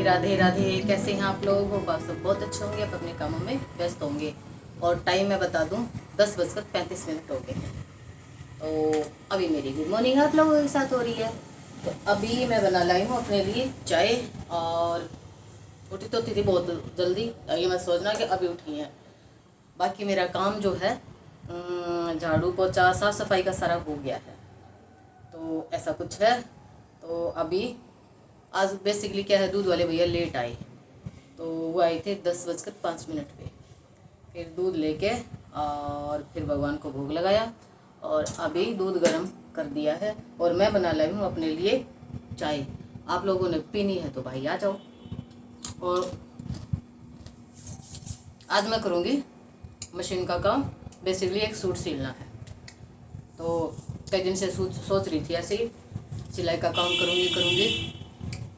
राधे राधे। कैसे हैं आप लोग? होप आप सब बहुत अच्छे होंगे, आप अपने कामों में व्यस्त होंगे। और टाइम मैं बता दूं, 10:35 हो गए हैं। तो अभी मेरी गुड मॉर्निंग आप लोगों के साथ हो रही है। तो अभी मैं बना लाई हूँ अपने लिए चाय। और उठी तो थी बहुत जल्दी, ये मैं सोचना कि अभी उठी है। बाकी मेरा काम जो है झाड़ू पोछा साफ सफाई का सारा हो गया है। तो ऐसा कुछ है। तो अभी आज बेसिकली क्या है, दूध वाले भैया लेट आए। तो वो आए थे 10:05 पे। फिर दूध लेके और फिर भगवान को भोग लगाया और अभी दूध गर्म कर दिया है और मैं बना लाई हूँ अपने लिए चाय। आप लोगों ने पीनी है तो भाई आ जाओ। और आज मैं करूँगी मशीन का काम। बेसिकली एक सूट सिलना है, तो कई दिन से सोच रही थी ऐसे ही सिलाई का काम करूँगी,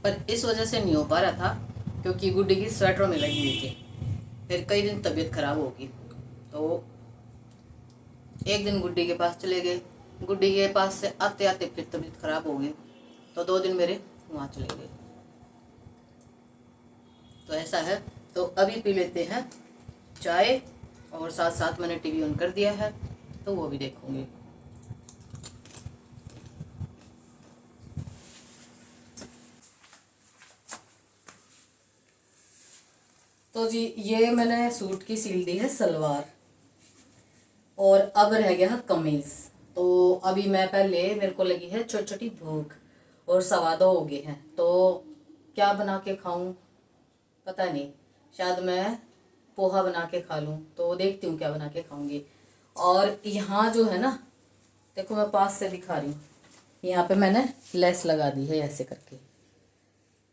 पर इस वजह से नहीं हो पा रहा था क्योंकि गुड्डी की स्वेटरों में लगी हुई थी। फिर कई दिन तबीयत खराब होगी, तो एक दिन गुड्डी के पास चले गए। गुड्डी के पास से आते आते फिर तबीयत खराब हो गई, तो 2 दिन मेरे वहाँ चले गए। तो ऐसा है। तो अभी पी लेते हैं चाय और साथ साथ मैंने टीवी ऑन कर दिया है, तो वो भी देखूंगी। तो जी ये मैंने सूट की सिल दी है सलवार और अब रह गया है कमीज। तो अभी मैं पहले मेरे को लगी है छोटी छोटी भूख और 2:15 हो गए हैं। तो क्या बना के खाऊं पता नहीं, शायद मैं पोहा बना के खा लूं। तो देखती हूँ क्या बना के खाऊंगी। और यहाँ जो है ना, देखो मैं पास से दिखा रही हूँ, यहाँ पे मैंने लेस लगा दी है ऐसे करके।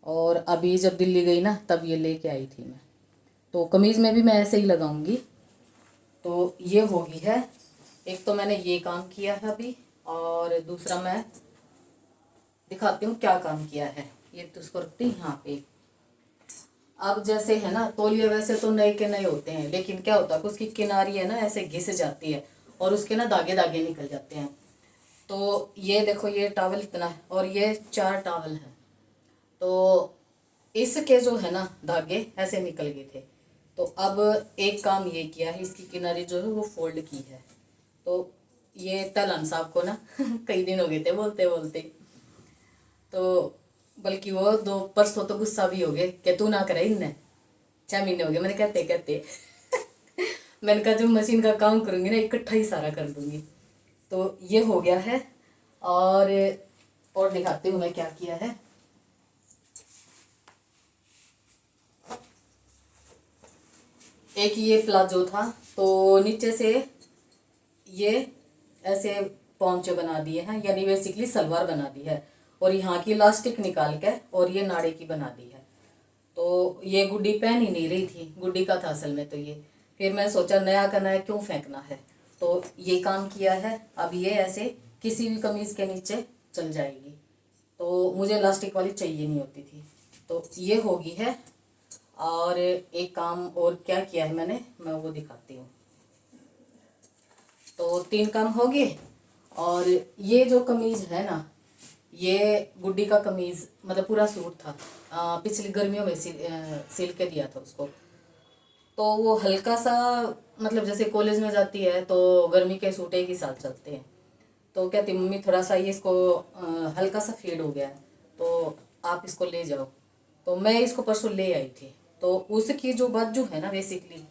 और अभी जब दिल्ली गई ना तब ये लेके आई थी मैं। तो कमीज़ में भी मैं ऐसे ही लगाऊंगी। तो ये होगी है। एक तो मैंने ये काम किया है अभी, और दूसरा मैं दिखाती हूँ क्या काम किया है। ये तो उसको रखती हूँ यहाँ पे। अब जैसे है ना, तौलिए वैसे तो नए के नए होते हैं, लेकिन क्या होता है कि उसकी किनारी है ना ऐसे घिस जाती है और उसके ना दागे दागे निकल जाते हैं। तो ये देखो, ये टावल इतना है और ये 4 टावल है। तो इसके जो है ना धागे ऐसे निकल गए थे। तो अब एक काम ये किया है, इसकी किनारी जो है वो फोल्ड की है। तो ये तलन साहब को ना कई दिन हो गए थे बोलते बोलते। तो बल्कि वो 2 परसों तो गुस्सा भी हो गए कि तू ना करे इनने। 6 महीने हो गए मैंने कहते कहते मैंने कहा जब मशीन का काम करूंगी ना इकट्ठा ही सारा कर दूंगी। तो ये हो गया है। और दिखाती हूँ मैं क्या किया है। एक ये प्लाजो था, तो नीचे से ये ऐसे पौंचे बना दिए हैं, यानी बेसिकली सलवार बना दी है। और यहाँ की इलास्टिक निकाल के और ये नाड़े की बना दी है। तो ये गुड्डी पहन ही नहीं रही थी, गुड्डी का था असल में। तो ये फिर मैं सोचा नया का नया क्यों फेंकना है, तो ये काम किया है। अब ये ऐसे किसी भी कमीज के नीचे चल जाएगी। तो मुझे इलास्टिक वाली चाहिए नहीं होती थी। तो ये होगी है। और एक काम और क्या किया है मैंने, मैं वो दिखाती हूँ। तो 3 काम हो गए। और ये जो कमीज है ना, ये गुड्डी का कमीज मतलब पूरा सूट था। पिछली गर्मियों में सिल के दिया था उसको। तो वो हल्का सा, मतलब जैसे कॉलेज में जाती है तो गर्मी के सूट एक ही साल चलते हैं। तो कहती मम्मी थोड़ा सा ये इसको हल्का सा फेड हो गया है, तो आप इसको ले जाओ। तो मैं इसको परसों ले आई थी। तो उसकी जो बाजू है ना बेसिकली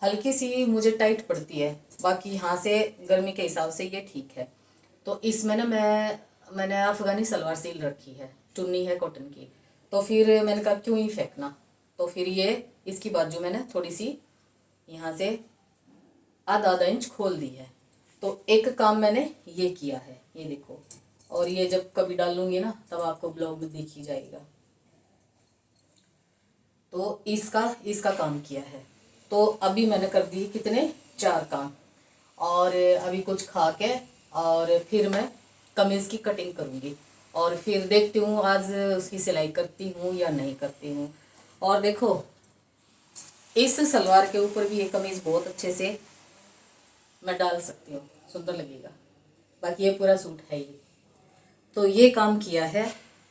हल्की सी मुझे टाइट पड़ती है, बाकी यहाँ से गर्मी के हिसाब से ये ठीक है। तो इसमें ना मैंने अफगानी सलवार सिल रखी है, चुन्नी है कॉटन की। तो फिर मैंने कहा क्यों ही फेंकना। तो फिर ये इसकी बाजू मैंने थोड़ी सी यहाँ से आधा आधा इंच खोल दी है। तो एक काम मैंने ये किया है, ये देखो। और ये जब कभी डालूंगी ना तब आपको ब्लॉग में दिख ही जाएगा। तो इसका इसका काम किया है। तो अभी मैंने कर दी कितने 4 काम। और अभी कुछ खा के और फिर मैं कमीज की कटिंग करूँगी। और फिर देखती हूँ आज उसकी सिलाई करती हूँ या नहीं करती हूँ। और देखो इस सलवार के ऊपर भी ये कमीज बहुत अच्छे से मैं डाल सकती हूँ, सुंदर लगेगा। बाकी ये पूरा सूट है ही। तो ये काम किया है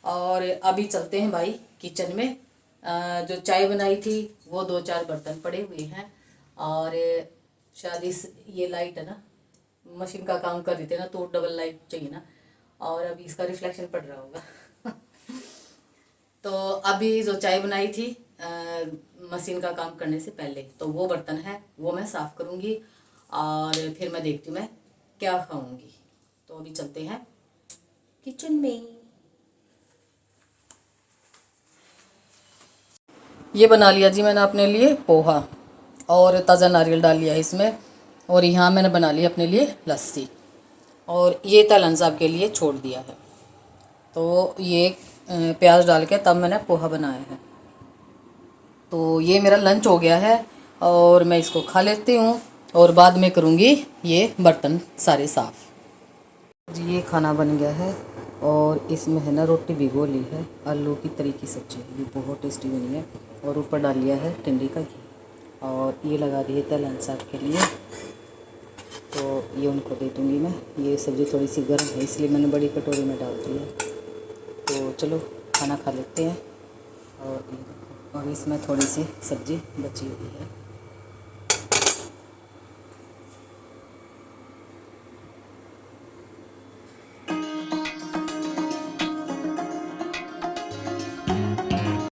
और अभी चलते हैं भाई किचन में। जो चाय बनाई थी वो 2-4 बर्तन पड़े हुए हैं और शायद इस ये लाइट है ना, मशीन का काम कर रही थी ना तो डबल लाइट चाहिए ना, और अभी इसका रिफ्लेक्शन पड़ रहा होगा। तो अभी जो चाय बनाई थी मशीन का काम करने से पहले, तो वो बर्तन है वो मैं साफ़ करूँगी और फिर मैं देखती हूँ मैं क्या खाऊंगी। तो अभी चलते हैं किचन में। ये बना लिया जी मैंने अपने लिए पोहा और ताज़ा नारियल डाल लिया है इसमें, और यहाँ मैंने बना लिया अपने लिए लस्सी, और ये तलन साहब के लिए छोड़ दिया है। तो ये प्याज डाल के तब मैंने पोहा बनाया है। तो ये मेरा लंच हो गया है और मैं इसको खा लेती हूँ और बाद में करूँगी ये बर्तन सारे साफ़। जी ये खाना बन गया है और इसमें है ना रोटी भिगो ली है, आलू की तरी की सब्ज़ी है, ये बहुत टेस्टी बनी है। और ऊपर डाल लिया है टिंडे का घी, और ये लगा दी है तलन साहब के लिए, तो ये उनको दे दूँगी मैं। ये सब्ज़ी थोड़ी सी गर्म है इसलिए मैंने बड़ी कटोरी में डाल दी है। तो चलो खाना खा लेते हैं। और ये देखो, और इसमें थोड़ी सी सब्ज़ी बची हुई है।